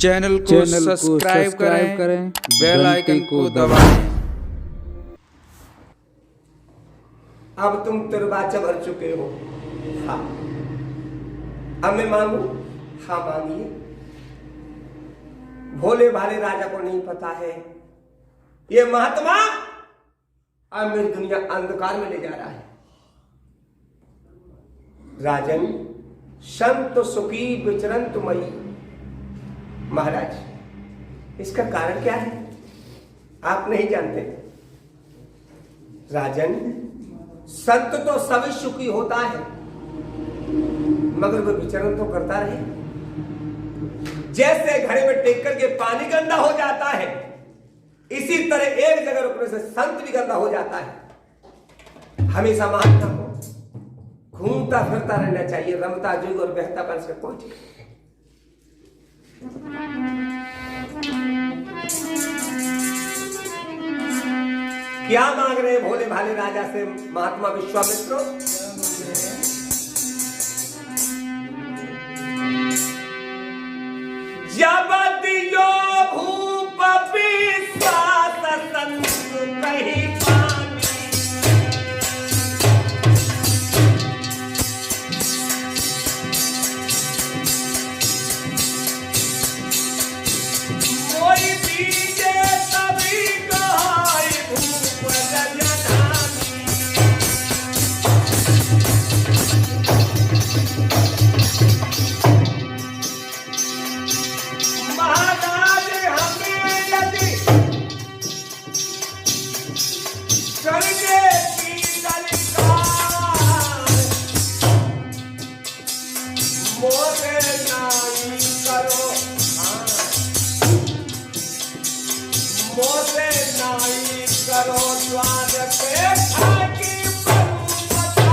Channel को subscribe करें, bell icon को दबाएं। अब तुम तुरबाचा भर चुके हो। हाँ, अब मैं मांगू? हाँ मांगिए। भोले भाले राजा को नहीं पता है ये महात्मा अब मेरी दुनिया अंधकार में ले जा रहा है। राजन, संत सुखी विचरंत मई। महाराज, इसका कारण क्या है आप नहीं जानते। राजन, संत तो सभी सुखी होता है मगर वह विचरण तो करता रहे। जैसे घड़े में टेक करके पानी गंदा हो जाता है, इसी तरह एक जगह रुकने से संत भी गंदा हो जाता है। हमेशा महात्मा को घूमता फिरता रहना चाहिए। रमता जुग और बहता पर से कोई ठीक। क्या मांग रहे भोले भाले राजा से महात्मा विश्वामित्र? जब दियो भूप विश्वास संत कही पानी, कोई बीजे सभी कहाई भूप जगधानी। महाराज हमें यदि करके की दलिकार, मोरे नाई करो। हाँ, मोरे नाई करो द्वार पे ठाकी बरूपता।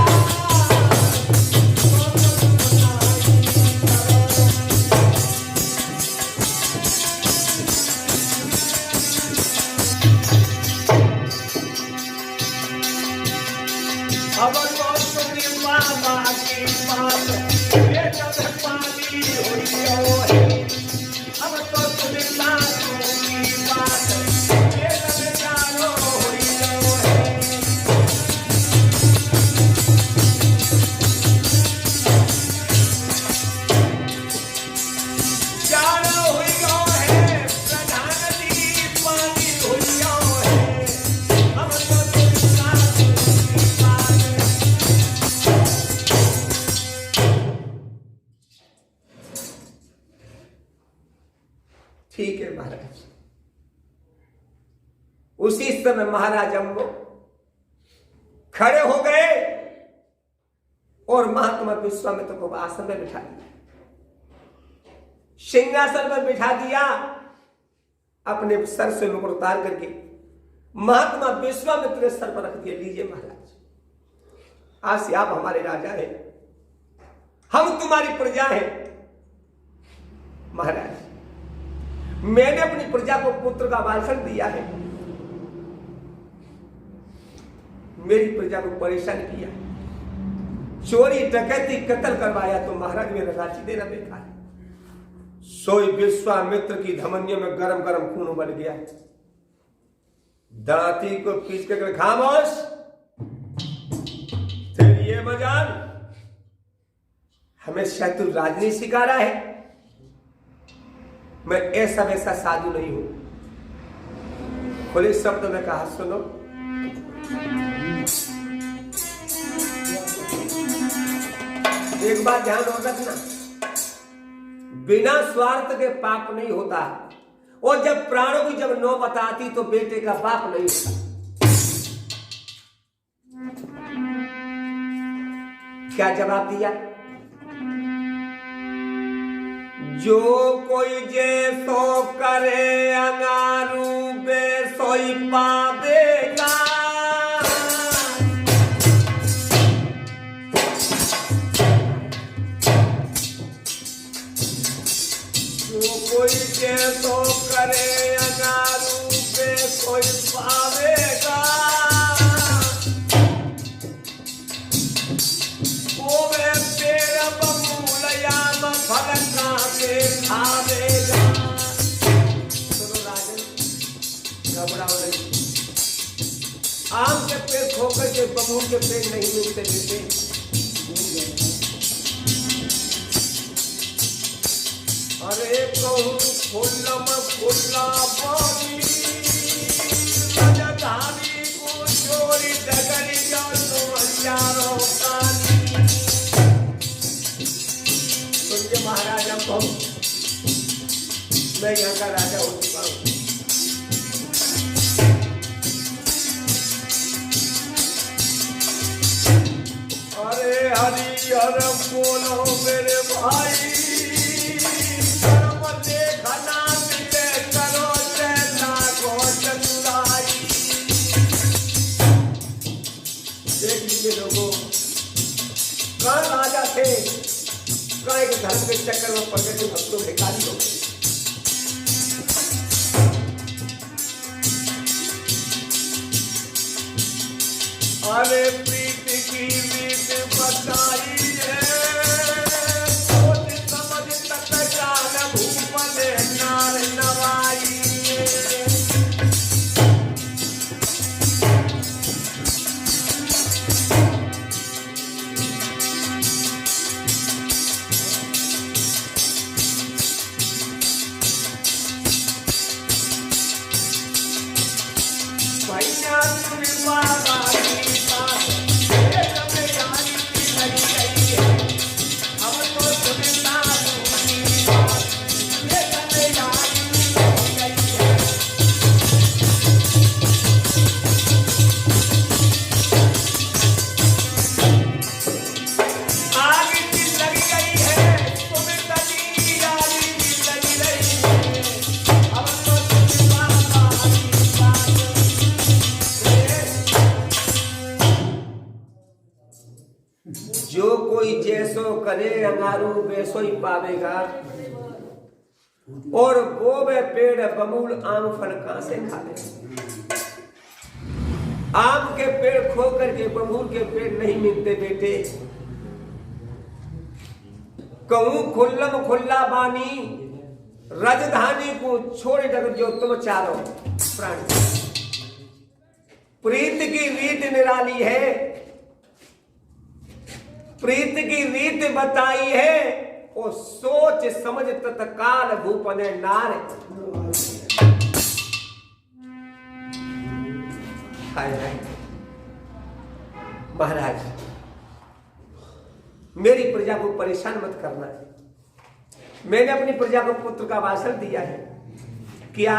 अब तो सुनी बाबा की बात, ये जब पानी हुई हो है। अब तो सुनी सासू की बात, ये जब जानो हुई हो है। जानो हुई हो है, प्रधान जी पानी हुई हो है। अब तो सुनी सासू की बात। ठीक है महाराज। उसी समय महाराज अम्बो खड़े हो गए और महात्मा विश्वामित्र को आसन में बिठा दिया, सिंहासन पर बिठा दिया। अपने सर से मुकुट उतार करके महात्मा विश्वामित्र के सर पर रख दिया। लीजिए महाराज, आज से आप हमारे राजा हैं, हम तुम्हारी प्रजा हैं। महाराज, मैंने अपनी प्रजा को पुत्र का वात्सल्य दिया है, मेरी प्रजा को परेशान किया, चोरी डकैती कत्ल करवाया, तो महाराज मेरा राजी देना बेकार है। सोई विश्वामित्र की धमनियों में गरम गरम खून उबल गया। दांती को पीस कर खामोश, फिर ये मजाल हमें शत्रु राजनीति सिखा रहा है। मैं ऐसा वैसा साधु नहीं हूं। खुले शब्द में कहा, सुनो, एक बात ध्यान रखना, बिना स्वार्थ के पाप नहीं होता। और जब प्राणों की जब नौबत आती तो बेटे का पाप नहीं होता। क्या जवाब दिया? जो कोई जैसो करे अंगारू बे सोई पावेगा। जो कोई जैसो करे अंगारू बे सोई पावेगा। वो वे पेड़ बबूल या भगत के खावेगा। करके बबूल के पेड़ नहीं मिलते बेटे। अरे कहूँ फुल्लम फुल्ला पानी राजधानी को चोरी डगरी जानो हजारों कानी। सुनिए महाराजा कहूँ, मैं यहाँ का राजा हो चुका हूँ। अरे हरिहर बोलो मेरे भाई, कर्म देखना मिले करो से लागो चतुराई। देख लीजिए लोगों, कहाँ राजा थे, कहाँ एक धर्म के चक्कर में पड़ गए थे, भक्तों भिखारी हो गए। अरे प्रीत की रीत बताई है, सोच समझ तत्काल भूपन नार नवाई है। भैया तुम बाबा जो कोई जैसो करे अंगारू वैसो ही पावेगा। और वो वे पेड़ बबूल आम फल कहां से खा ले। आम के पेड़ खो करके बबूल के पेड़ नहीं मिलते बेटे। कहूं खुल्लम खुल्ला बानी राजधानी को छोड़ जगत जो तुम चारों प्राणी। प्रीत की रीत निराली है, प्रीत की रीत बताई है, और सोच समझ तत्काल भूपन नार। हाय हाय महाराज, मेरी प्रजा को परेशान मत करना है। मैंने अपनी प्रजा को पुत्र का वासन दिया है। क्या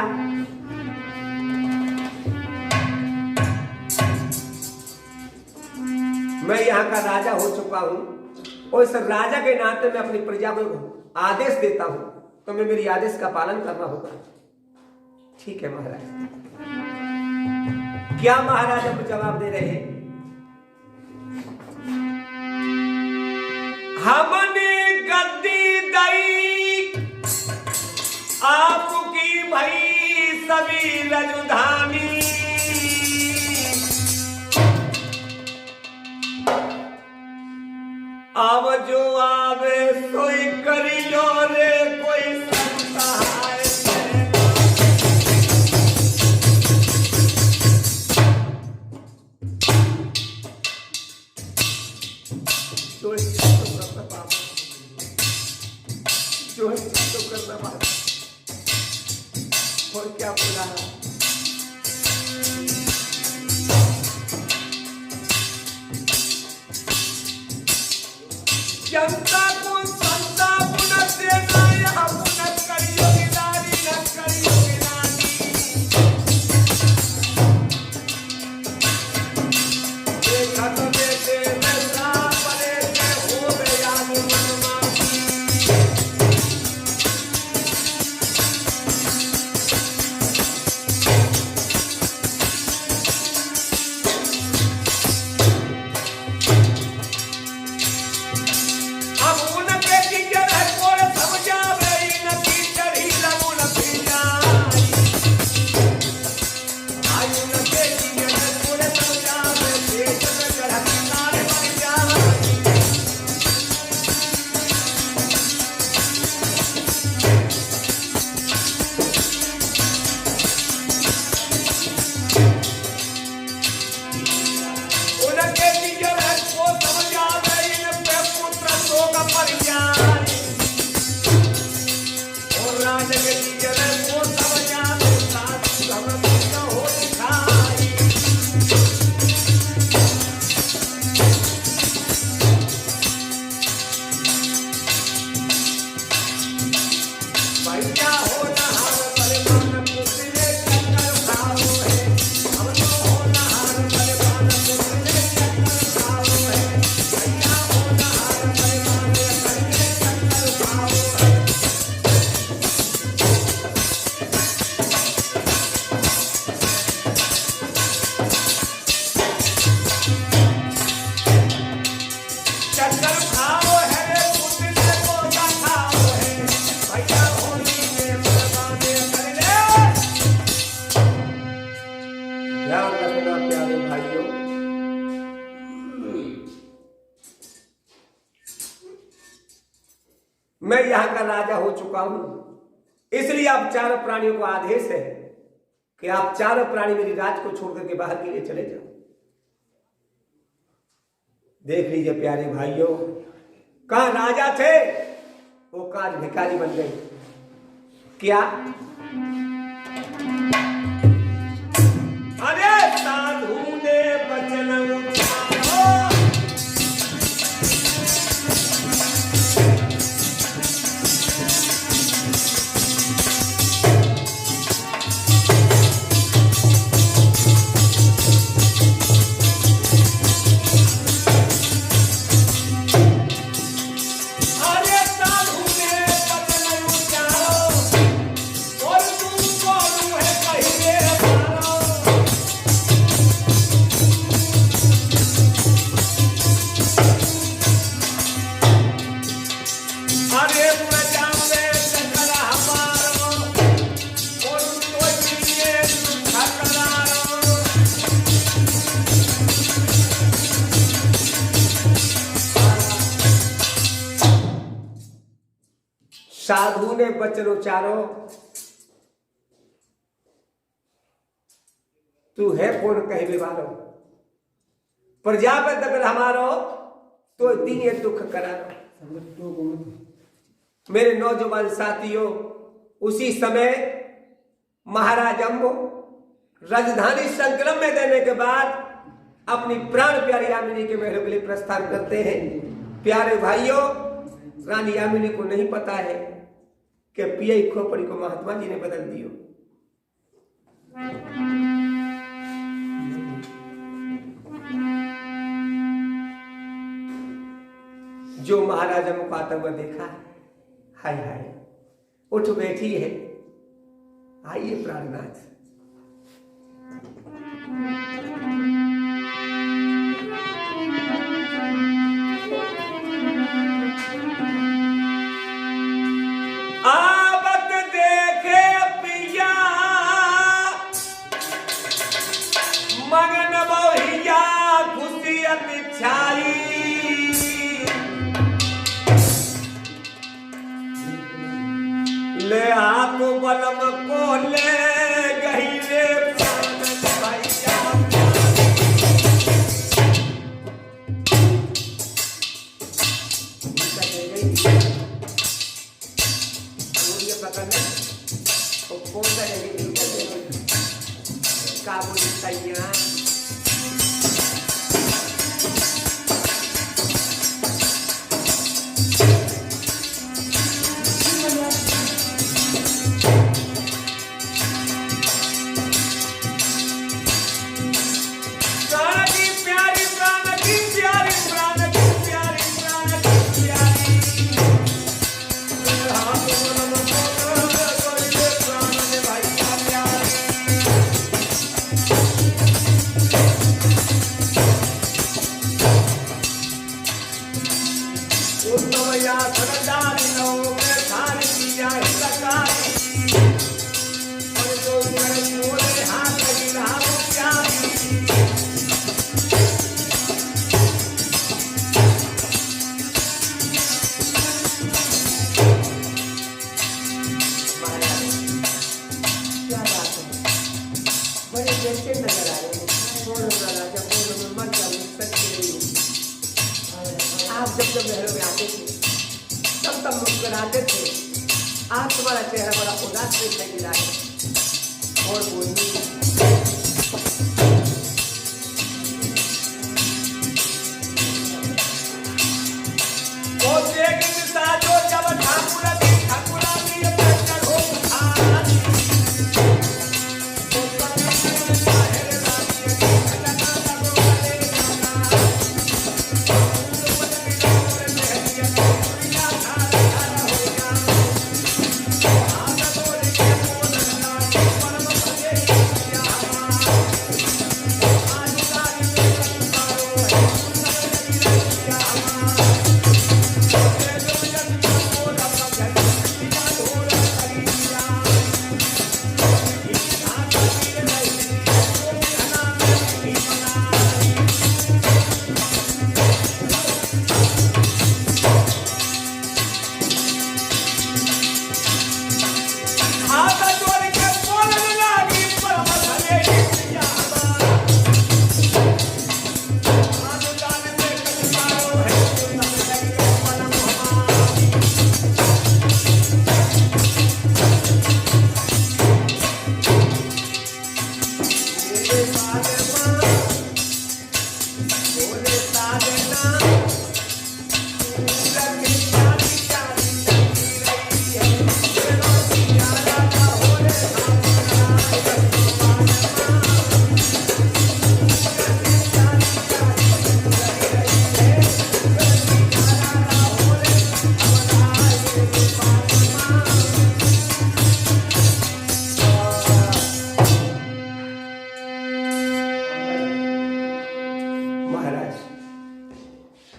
मैं यहाँ का राजा हो चुका हूं, और इस राजा के नाते मैं अपनी प्रजा को आदेश देता हूं, तो मैं मेरी आदेश का पालन करना होगा। ठीक है महाराज। क्या महाराज आपको जवाब दे रहे हैं? हमने गद्दी दई आपकी भई सभी रजधानी। अब जो आवे सोई करियो रे कोई सहाय। जो है तो करना बात। और क्या बोला लगे जरे वो सब जाने साधु धर्म न हो दिखाई भैया हो नहार बलवान पुतले चक्कर भाव है हम तो हो नहार बलवान पुतले चक्कर भाव है भैया हो नहार बलवान पुतले चक्कर भाव है चक्कर भाव है रे पुतले को दिखाओ है भैया होली में बलवाने कर ले ध्यान रखना प्यारे भाइयों मैं यहाँ का राजा हो चुका हूं इसलिए आप चारों प्राणियों को आदेश है कि आप चारों प्राणी मेरी राज को छोड़ करके बाहर के लिए चले जाओ देख लीजिए प्यारे भाइयों कहाँ राजा थे वो काज भिखारी बन गए क्या अरे साधु ने वचन उठाओ अरे साधु ने वचन उठाओ और तुमको है कहिए हमारा अरे प्रजा में सकल हमारो और तो लिए ठकरारो साधु ने वचन उचारो तू है कौन कहवे वालो प्रजा पे दगल हमारो तो दिन ये दुख करारो मेरे नौजवान साथियों उसी समय महाराज अम्बो राजधानी संकलम में देने के बाद अपनी प्राण प्यारी यामिनी के महलों के लिए प्रस्थान करते हैं प्यारे भाइयों रानी यामिनी को नहीं पता है कि पियई खोपड़ी को महात्मा जी ने बदल दियो जो महाराजा को आता हुआ देखा हाय हाय उठ बैठी है आइए प्राणनाथ आवत देखे पिया मगन बहुया खुशियत छाई ले हाथ बलम को ले गही रे प्राण भैया काबुल तैयार कैसे नजर आए आप जब जब महलों में आते थे तब मुस्कुराते थे आज तुम्हारा चेहरा बड़ा उदास दिखाई दे रहा है और बोली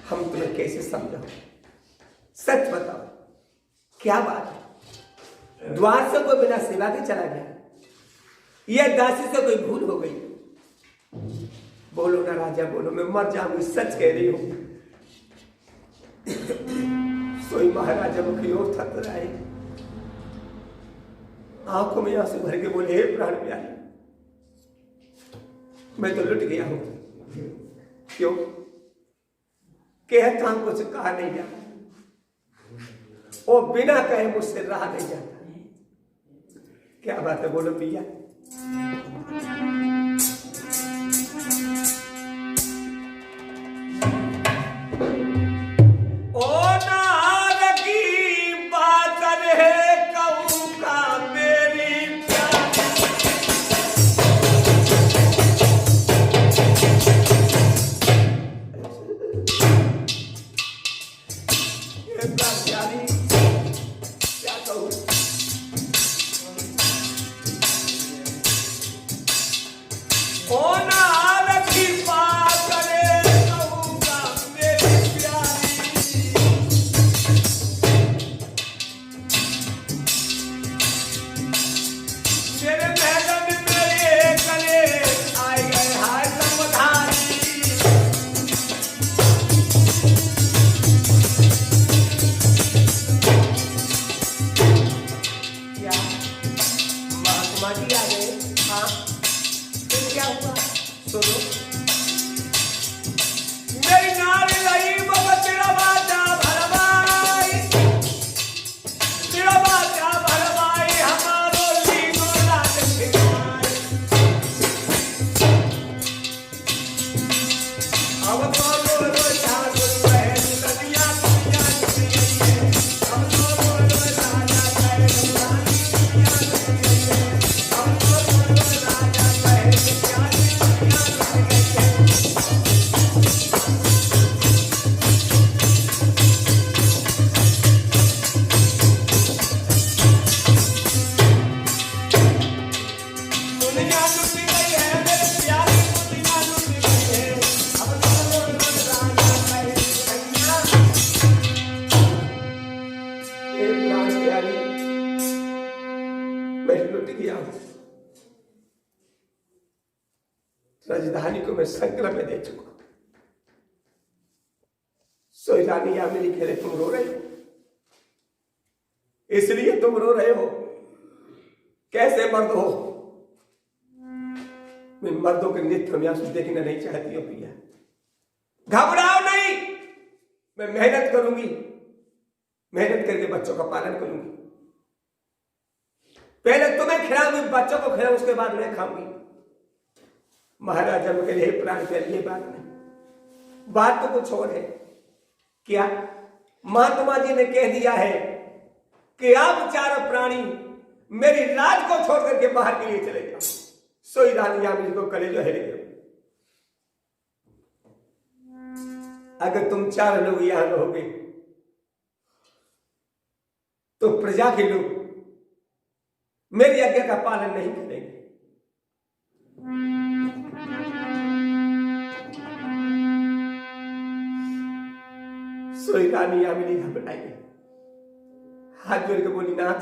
हम तुम्हें कैसे समझाओ? सच बताओ, क्या बात है? द्वार से कोई बिना सेवा के चला गया, यह दासी से कोई भूल हो गई? बोलो ना राजा, बोलो, मैं मर जाऊंगी, सच कह रही हूं। सोई महाराजा मुखी और थक रहा है, आंखों में आंसू भर के बोले, हे प्राण प्यारी, मैं तो लुट गया हूं। क्यों? कहता हूं कुछ कहा नहीं जाता, और बिना कहे मुझसे रहा नहीं जाता। क्या बात है, बोलो पिया। राजधानी को मैं संकल्प में दे चुका। सोईरानी या मेरी खेले, तुम रो रहे हो, इसलिए तुम रो रहे हो। कैसे मर्द हो? मैं मर्दों के नृत्य में आंसू देखना नहीं चाहती हूँ पिया। घबराओ नहीं, मैं मेहनत करूंगी, मेहनत करके बच्चों का पालन करूंगी। पहले तुम्हें खिलाऊंगी, बच्चों को खिलाऊं, उसके बाद मैं खाऊंगी। महाराज हम कहे प्राण के लिए बात नहीं, बात तो कुछ और है। क्या महात्मा जी ने कह दिया है कि आप चारों प्राणी मेरी राज को छोड़ करके बाहर के लिए चले जाओ। सोई रानी यामिनी को कलेजो हेरे गए। अगर तुम चार लोग यहां रहोगे तो प्रजा के लोग मेरी आज्ञा का पालन नहीं करेंगे। सोई रानी यामिनी घबराई, हाथ जोड़ के बोली, नाथ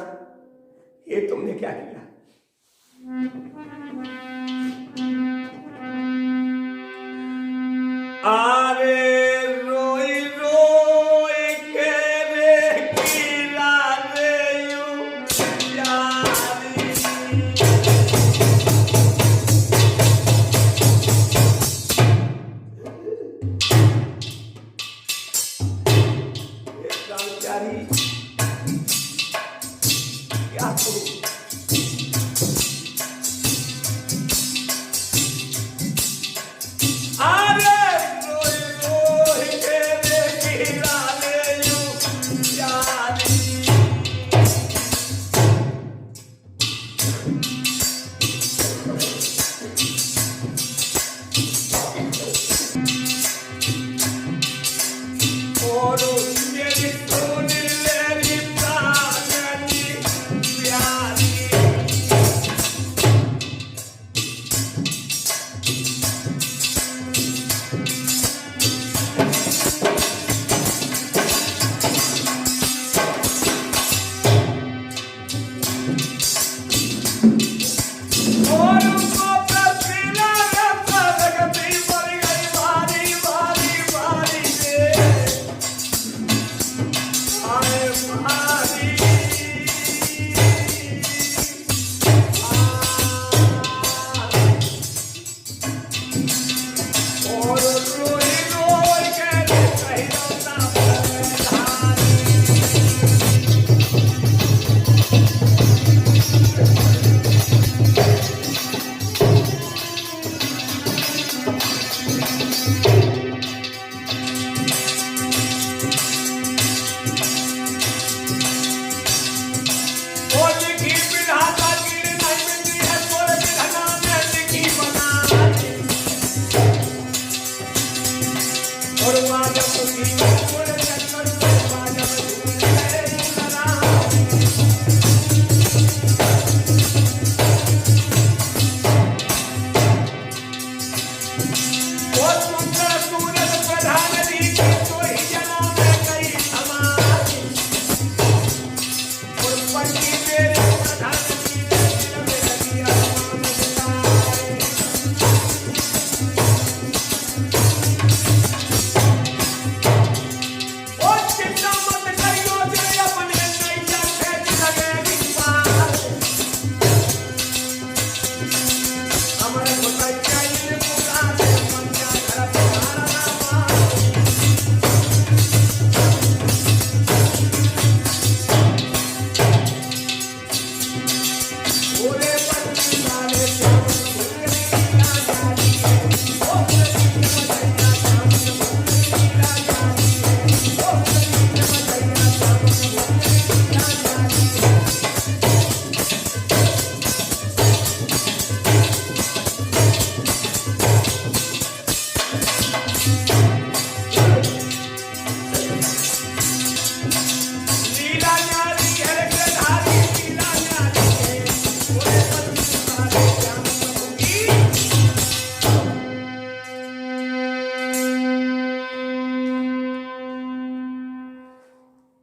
ये तुमने क्या किया? आरे रोई रोई के रे किला रे यू यारी। प्यारी क्या करूं?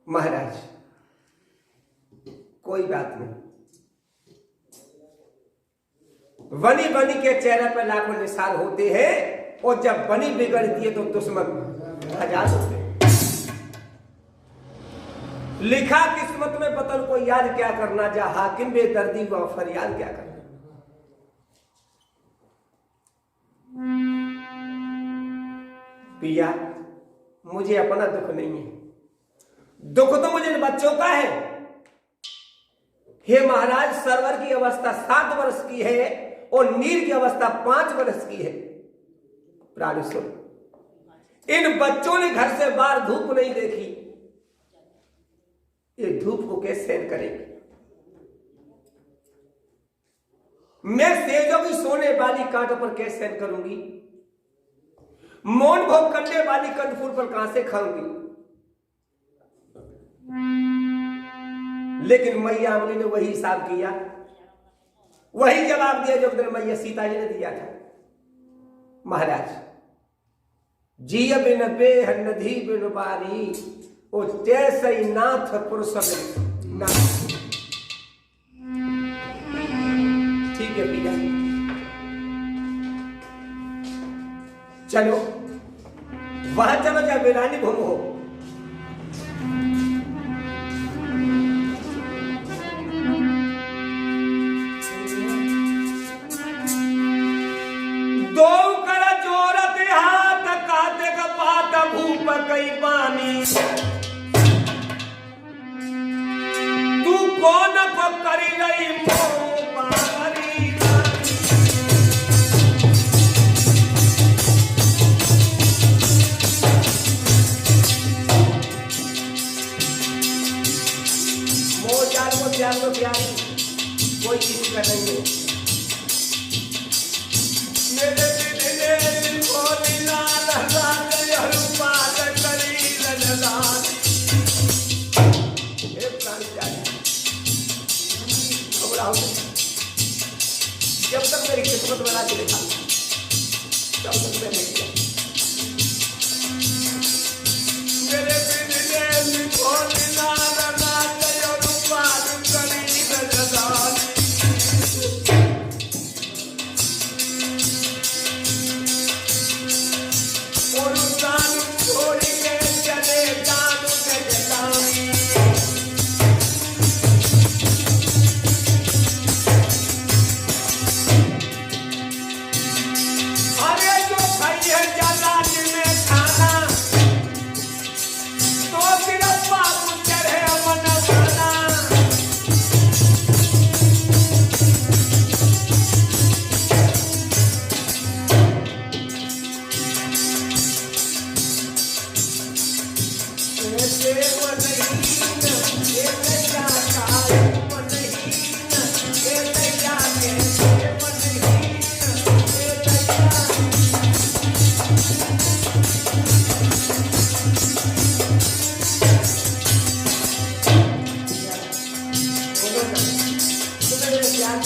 महाराज कोई बात नहीं, बनी बनी के चेहरे पर लाखों निशान होते हैं, और जब बनी बिगड़ती है तो दुश्मन हजार होते हैं। लिखा किस्मत में बतल को याद क्या करना, जा हाकिम बेदर्दी व फरियाद क्या करना। पिया मुझे अपना दुख नहीं है, दुख तो मुझे इन बच्चों का है। हे महाराज, सरवर की अवस्था 7 वर्ष की है और नीर की अवस्था 5 वर्ष की है। प्राणी सुन, इन बच्चों ने घर से बाहर धूप नहीं देखी, ये धूप को कैसे सहन करेंगे? मैं सेजों की सोने वाली कांटों पर कैसे सहन करूंगी? मौन भोग करने वाली कंदफूल पर कहां से खाऊंगी? लेकिन मैया अमली ने वही हिसाब किया, वही जवाब दिया जो दिन मैया सीता जी ने दिया था। महाराज, जिय बिन बेह नदी बिन बारी, ओ जैसे ही नाथ पुरुष ना। ठीक है भैया, चलो वहां चलो जब वीरानी भूमि हो। दो कर जोरत हाथ काते का पात भूप कई पानी, तू कौन को करी रही मोह पारी। मोह जान को प्यार को प्यारी कोई किसी का नहीं है। मेरे दिल को लीला लगा दे हनुमान करी लललान। हे प्राण जाने, घबराओ जब तक मेरी किस्मत बना के देखा तब तक मैं नहीं किया। मेरे दिल को लीला लगा दे हनुमान करी लललान। प्यार